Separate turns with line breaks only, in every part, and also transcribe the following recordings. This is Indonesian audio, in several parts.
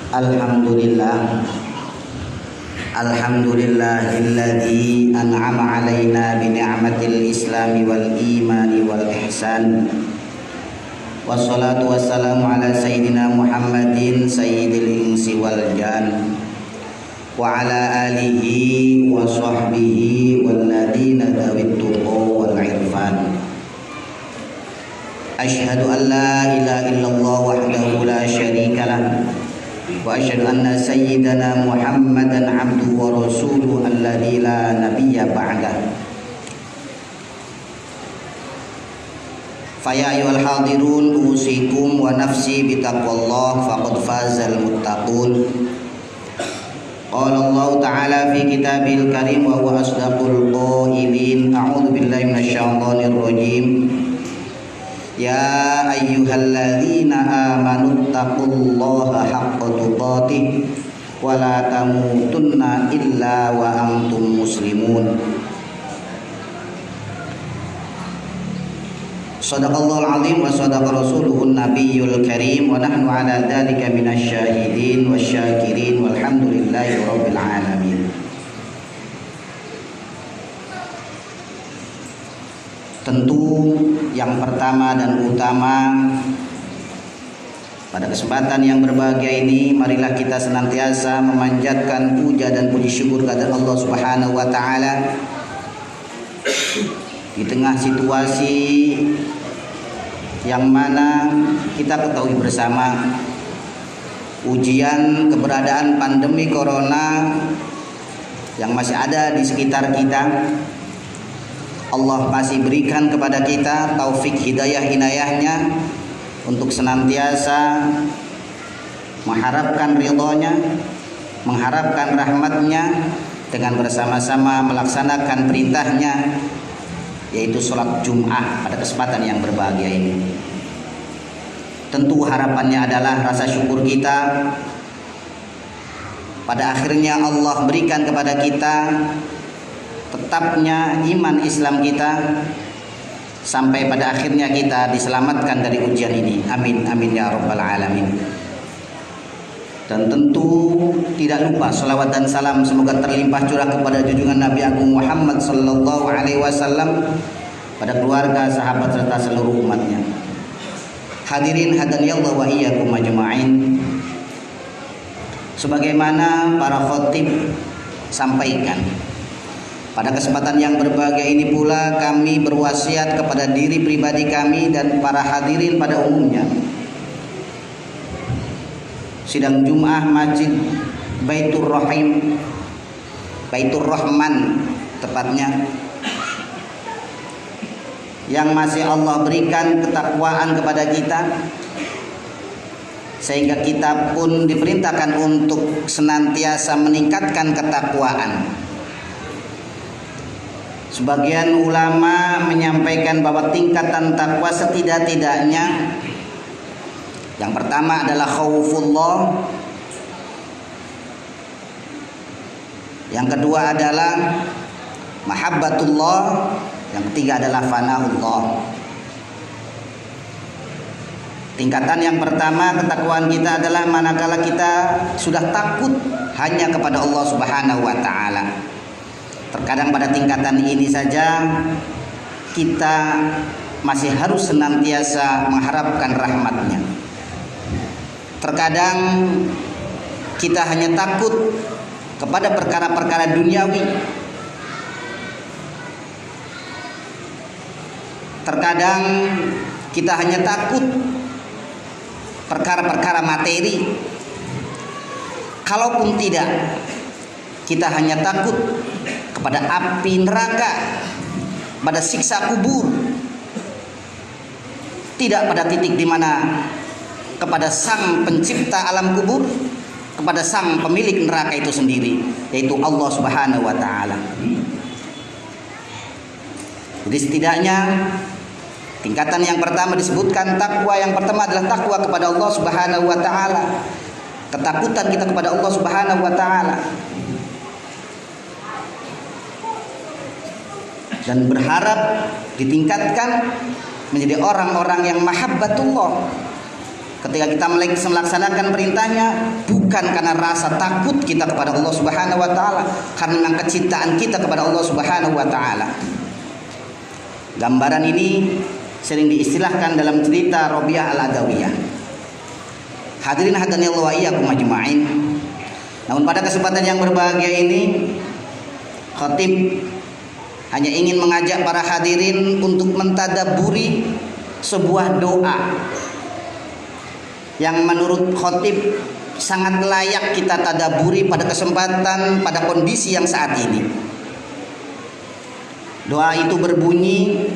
Alhamdulillah. Alhamdulillahilladzi an'ama 'alaina bi ni'matil islami wal imani wal ihsan. Wassalatu wassalamu ala sayyidina Muhammadin sayyidil insi wal jan wa ala alihi wa sahbihi walladzina dawit tuqa wal irfan. Asyhadu an la ilaha illallah wahdahu la syarika lah wa asyhadu anna sayyidana Muhammadan abduhu wa rasuluhu alladzi la nabiyya ba'dah. Fa ya ayyuhal hadirun usikum wa nafsi bitaqwallah faqad fazal muttaqun. Qala Allah ta'ala fi kitabil karim wa huwa asdaqul qailin. A'udzu billahi minasyaitonir rajim. Ya ayyuhalladzina amanu taqullaha haqqa tuqatih wa la tamutunna illa wa antum muslimun. Shadaqallahul azim wa shadaqa rasuluhun nabiyyul karim wa nahnu ala dzalika minasyahidin wasyakirin walhamdulillahi rabbil alamin. Tentu yang pertama dan utama pada kesempatan yang berbahagia ini, marilah kita senantiasa memanjatkan puja dan puji syukur kepada Allah Subhanahu wa taala di tengah situasi yang mana kita ketahui bersama ujian keberadaan pandemi corona yang masih ada di sekitar kita. Allah masih berikan kepada kita taufik hidayah inayahnya untuk senantiasa mengharapkan ridhonya, mengharapkan rahmatnya dengan bersama-sama melaksanakan perintahnya, yaitu sholat Jum'ah pada kesempatan yang berbahagia ini. Tentu harapannya adalah rasa syukur kita pada akhirnya Allah berikan kepada kita tetapnya iman Islam kita sampai pada akhirnya kita diselamatkan dari ujian ini. Amin amin ya rabbal alamin. Dan tentu tidak lupa salawat dan salam semoga terlimpah curah kepada junjungan Nabi Agung Muhammad sallallahu alaihi wasallam, pada keluarga, sahabat serta seluruh umatnya. Hadirin hadaniyallahu wa iyyakum ajma'in. Sebagaimana para khatib sampaikan, pada kesempatan yang berbahagia ini pula kami berwasiat kepada diri pribadi kami dan para hadirin pada umumnya. Sidang Jum'ah Masjid Baitur Rahim, Baitur Rahman tepatnya, yang masih Allah berikan ketakwaan kepada kita, sehingga kita pun diperintahkan untuk senantiasa meningkatkan ketakwaan. Sebagian ulama menyampaikan bahwa tingkatan takwa setidak-tidaknya yang pertama adalah khaufullah, yang kedua adalah mahabbatullah, yang ketiga adalah fanaullah. Tingkatan yang pertama ketakwaan kita adalah manakala kita sudah takut hanya kepada Allah Subhanahu wa taala. Terkadang pada tingkatan ini saja kita masih harus senantiasa mengharapkan rahmatnya. Terkadang kita hanya takut kepada perkara-perkara duniawi. Terkadang kita hanya takut perkara-perkara materi. Kalaupun tidak, kita hanya takut kepada api neraka, pada siksa kubur, tidak pada titik di mana kepada sang pencipta alam kubur, kepada sang pemilik neraka itu sendiri, yaitu Allah Subhanahu wa taala. Jadi setidaknya tingkatan yang pertama disebutkan takwa, yang pertama adalah takwa kepada Allah Subhanahu wa taala. Ketakutan kita kepada Allah Subhanahu wa taala. Dan berharap ditingkatkan menjadi orang-orang yang mahabbatullah, Ketika kita melaksanakan perintahnya bukan karena rasa takut kita kepada Allah Subhanahu wa taala, karena kecintaan kita kepada Allah Subhanahu wa taala. Gambaran ini sering diistilahkan dalam cerita Rabi'ah Al-Adawiyah. Hadirin hadanillahu wa iyyakum ajma'in. Namun pada kesempatan yang berbahagia ini, khatib hanya ingin mengajak para hadirin untuk mentadaburi sebuah doa yang menurut khatib sangat layak kita tadaburi pada kesempatan, pada kondisi yang saat ini. Doa itu berbunyi,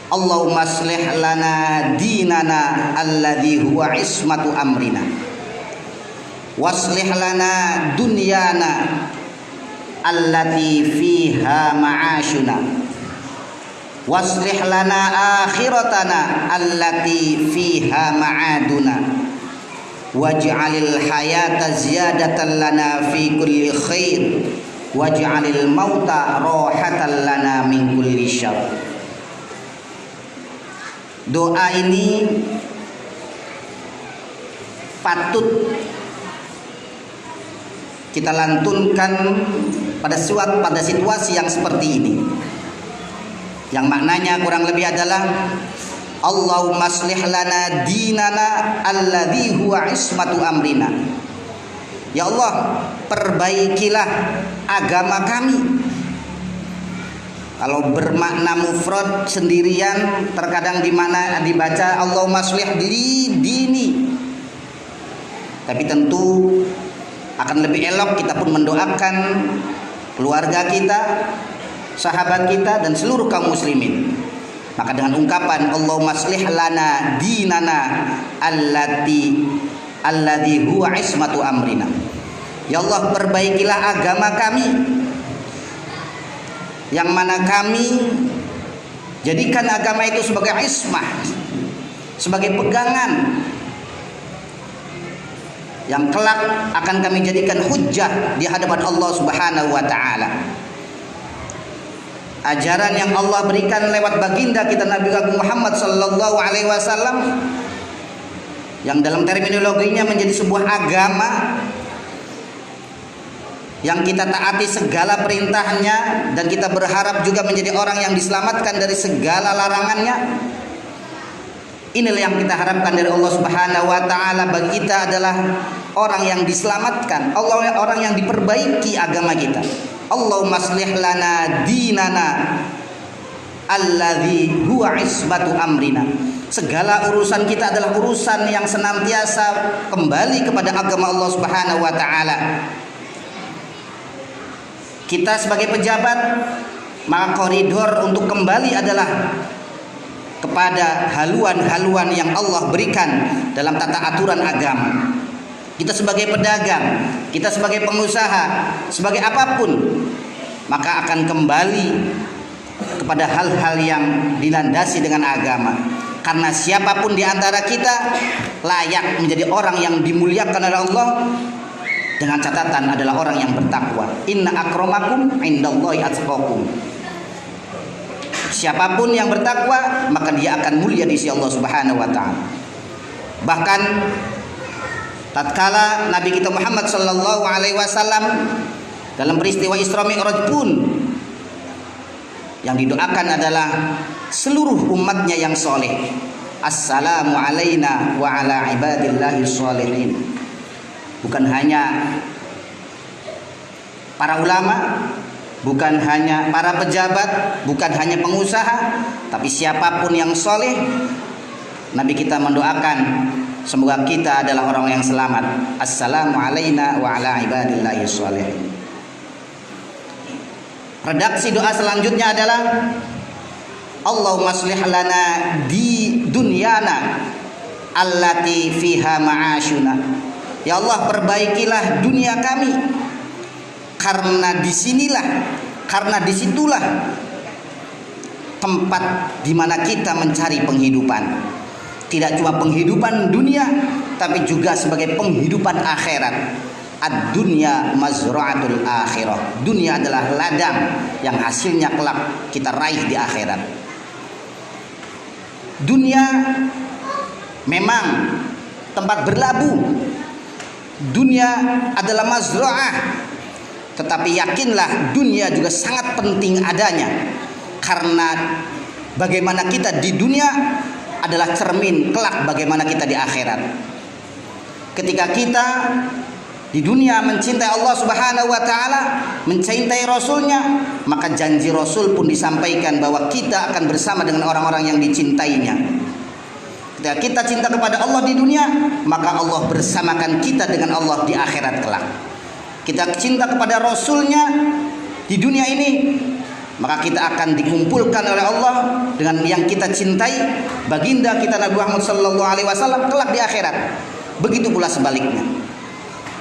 Allahumma aslih lana dinana alladhi huwa ismatu amrina, waslih lana dunyana allati fiha ma'ashuna, waslih lana akhiratana allati fiha ma'aduna, waj'alil hayata ziyadatan lana fi kulli khair, waj'alil mauta rohatan lana min kulli syarr. Doa ini patut kita lantunkan pada situasi yang seperti ini, yang maknanya kurang lebih adalah Allahumma aslih lana dinana alladhi huwa ismatu amrina. Ya Allah, perbaikilah agama kami. Kalau bermakna mufrad sendirian, terkadang di mana dibaca Allahumma aslih dini. Tapi tentu akan lebih elok kita pun mendoakan keluarga kita, sahabat kita, dan seluruh kaum muslimin. Maka dengan ungkapan Allahumma aslih lana dinana alladhi huwa ismatu amrina. Ya Allah, perbaikilah agama kami, yang mana kami jadikan agama itu sebagai ismah, sebagai pegangan yang kelak akan kami jadikan hujjah di hadapan Allah Subhanahu wa taala. Ajaran yang Allah berikan lewat baginda kita Nabi Muhammad sallallahu alaihi wasallam, yang dalam terminologinya menjadi sebuah agama yang kita taati segala perintahnya dan kita berharap juga menjadi orang yang diselamatkan dari segala larangannya. Inilah yang kita harapkan dari Allah Subhanahu wa taala. Bagi kita adalah orang yang diselamatkan, orang yang diperbaiki agama kita. Allahumma aslih lana dinana alladhi huwa isbatu amrina. Segala urusan kita adalah urusan yang senantiasa kembali kepada agama Allah Subhanahu wa taala. Kita sebagai pejabat, maka koridor untuk kembali adalah kepada haluan-haluan yang Allah berikan dalam tata aturan agama. Kita sebagai pedagang, kita sebagai pengusaha, sebagai apapun, maka akan kembali kepada hal-hal yang dilandasi dengan agama. Karena siapapun di antara kita layak menjadi orang yang dimuliakan oleh Allah, dengan catatan adalah orang yang bertakwa. Inna akramakum indallahi atqakum. Siapapun yang bertakwa, maka dia akan mulia di sisi Allah Subhanahu wa taala. Bahkan tatkala Nabi kita Muhammad sallallahu alaihi wasallam dalam peristiwa Isra Mi'raj pun, yang didoakan adalah seluruh umatnya yang soleh. Assalamu alaina wa ala ibadillahi sholihin. Bukan hanya para ulama, bukan hanya para pejabat, bukan hanya pengusaha, tapi siapapun yang soleh, Nabi kita mendoakan semoga kita adalah orang yang selamat. Assalamu alaina wa ala ibadillahi sholihin. Redaksi doa selanjutnya adalah Allahumma aslih lana di dunyana allati fiha ma'ashuna. Ya Allah, perbaikilah dunia kami, karena disitulah tempat di mana kita mencari penghidupan. Tidak cuma penghidupan dunia, tapi juga sebagai penghidupan akhirat. Ad-dunya mazra'atul akhirah. Dunia adalah ladang yang hasilnya kelak kita raih di akhirat. Dunia memang tempat berlabuh. Dunia adalah mazra'ah, tetapi yakinlah dunia juga sangat penting adanya, karena bagaimana kita di dunia adalah cermin kelak bagaimana kita di akhirat. Ketika kita di dunia mencintai Allah Subhanahu wa taala, mencintai Rasulnya, maka janji Rasul pun disampaikan bahwa kita akan bersama dengan orang-orang yang dicintainya. Ketika kita cinta kepada Allah di dunia, maka Allah bersamakan kita dengan Allah di akhirat kelak. Kita cinta kepada Rasulnya di dunia ini, maka kita akan dikumpulkan oleh Allah dengan yang kita cintai, baginda kita Nabi Muhammad SAW kelak di akhirat. Begitu pula sebaliknya.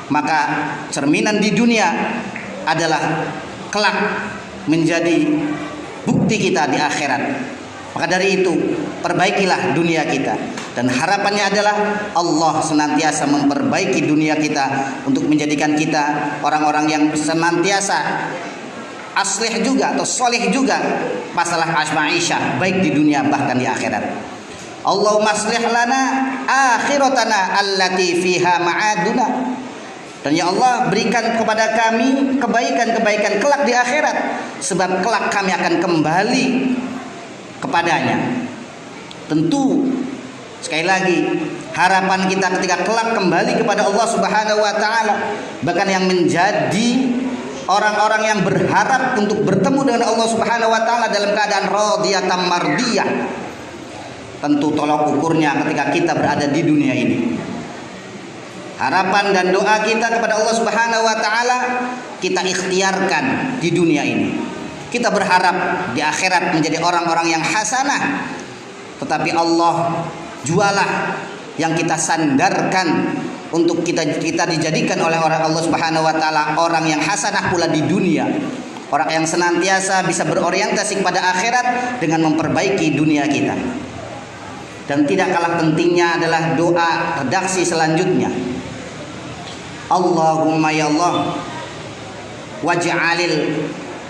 Maka cerminan di dunia adalah kelak menjadi bukti kita di akhirat. Maka dari itu perbaikilah dunia kita, dan harapannya adalah Allah senantiasa memperbaiki dunia kita untuk menjadikan kita orang-orang yang senantiasa aslih juga atau soleh juga masalah asma'isyah, baik di dunia bahkan di akhirat. Allahumma aslih lana akhiratana allati fiha ma'aduna. Dan ya Allah, berikan kepada kami kebaikan-kebaikan kelak di akhirat, sebab kelak kami akan kembali kepadanya. Tentu sekali lagi harapan kita ketika kelak kembali kepada Allah Subhanahu wa taala, bahkan yang menjadi orang-orang yang berharap untuk bertemu dengan Allah Subhanahu wa taala dalam keadaan radiyatan mardiyah, tentu tolak ukurnya ketika kita berada di dunia ini. Harapan dan doa kita kepada Allah Subhanahu wa taala kita ikhtiarkan di dunia ini. Kita berharap di akhirat menjadi orang-orang yang hasanah, tetapi Allah jualah yang kita sandarkan untuk kita dijadikan oleh orang Allah Subhanahu wa taala orang yang hasanah pula di dunia. Orang yang senantiasa bisa berorientasi kepada akhirat dengan memperbaiki dunia kita. Dan tidak kalah pentingnya adalah doa redaksi selanjutnya. Allahumma ya Allah waj'alil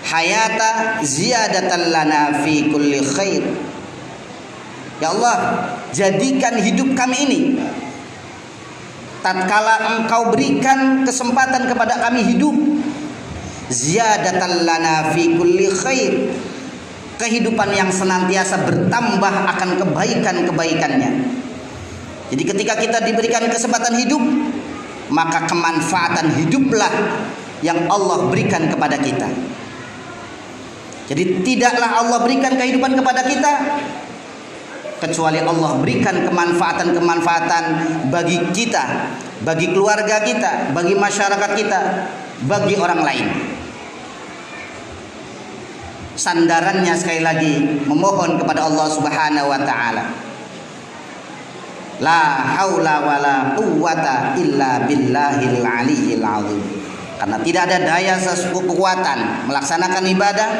hayata ziyadatan lana fi kulli khair. Ya Allah, jadikan hidup kami ini tatkala Engkau berikan kesempatan kepada kami hidup, ziyadatan lana fi kulli khair, kehidupan yang senantiasa bertambah akan kebaikan-kebaikannya. Jadi ketika kita diberikan kesempatan hidup, maka kemanfaatan hiduplah yang Allah berikan kepada kita. Jadi tidaklah Allah berikan kehidupan kepada kita kecuali Allah berikan kemanfaatan-kemanfaatan bagi kita, bagi keluarga kita, bagi masyarakat kita, bagi orang lain. Sandarannya sekali lagi memohon kepada Allah Subhanahu wa taala. La haula wala quwwata illa billahil aliyyil azim. Karena tidak ada daya kekuatan melaksanakan ibadah,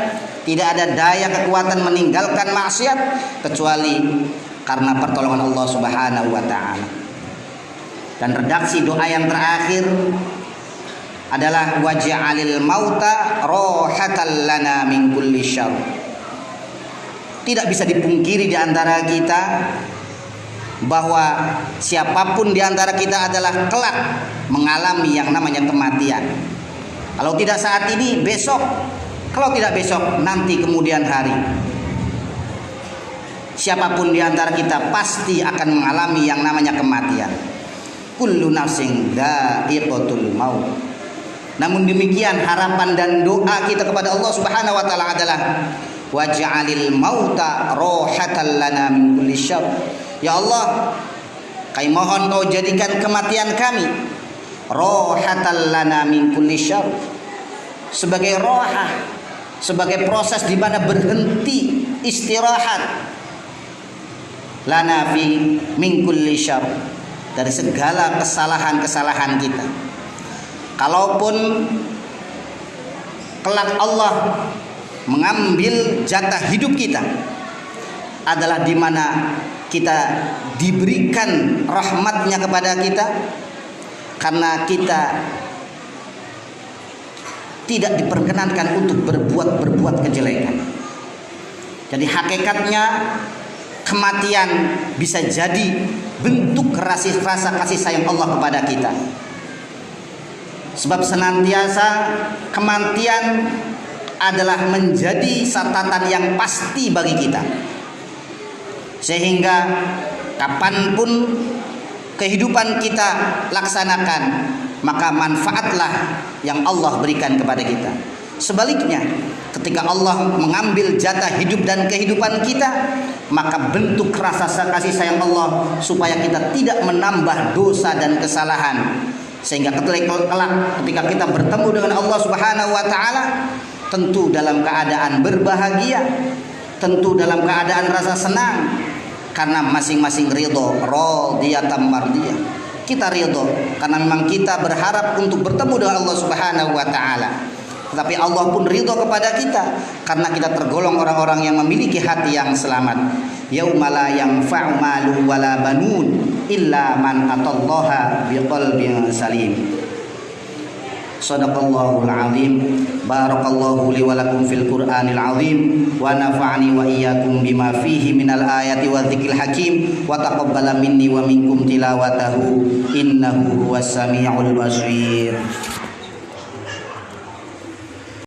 tidak ada daya kekuatan meninggalkan maksiat kecuali karena pertolongan Allah Subhanahu wa taala. Dan redaksi doa yang terakhir adalah waj'alil mauta rohatan lana min kulli syarr. Tidak bisa dipungkiri di antara kita bahwa siapapun di antara kita adalah kelak mengalami yang namanya kematian. Kalau tidak saat ini, besok. Kalau tidak besok, nanti kemudian hari. Siapapun di antara kita pasti akan mengalami yang namanya kematian. Kullu nafsin dha'iqatul maut. Namun demikian harapan dan doa kita kepada Allah Subhanahu wa taala adalah waj'alil mauta rohatan lana min kulli syarr. Ya Allah, kami mohon Kau jadikan kematian kami rohatan lana min kulli syarr, sebagai rohah, sebagai proses di mana berhenti istirahat lana fi min kulli syarr, dari segala kesalahan-kesalahan kita. Kalaupun kelak Allah mengambil jatah hidup kita, adalah di mana kita diberikan rahmatnya kepada kita, karena kita tidak diperkenankan untuk berbuat kejelekan. Jadi hakikatnya kematian bisa jadi bentuk rasa kasih sayang Allah kepada kita. Sebab senantiasa kematian adalah menjadi catatan yang pasti bagi kita, sehingga kapanpun kehidupan kita laksanakan, maka manfaatlah yang Allah berikan kepada kita. Sebaliknya, ketika Allah mengambil jatah hidup dan kehidupan kita, maka bentuk rasa kasih sayang Allah supaya kita tidak menambah dosa dan kesalahan, sehingga ketika kita bertemu dengan Allah Subhanahu wa taala, tentu dalam keadaan berbahagia, tentu dalam keadaan rasa senang, karena masing-masing ridho, radiyatan mardiyah. Kita ridho karena memang kita berharap untuk bertemu dengan Allah Subhanahu wa taala. Tetapi Allah pun ridho kepada kita karena kita tergolong orang-orang yang memiliki hati yang selamat. Yauma la yanfa'u malun wala banun illa man atallaha biqalbin salim. Shadaqallahul azim. Barakallahu li wa lakum fil Qur'anil azim wa nafa'ani wa iyyakum bima fihi minal ayati wa dzikril hakim wa taqabbala minni wa minkum tilawatahu innahu huwas samiul basir.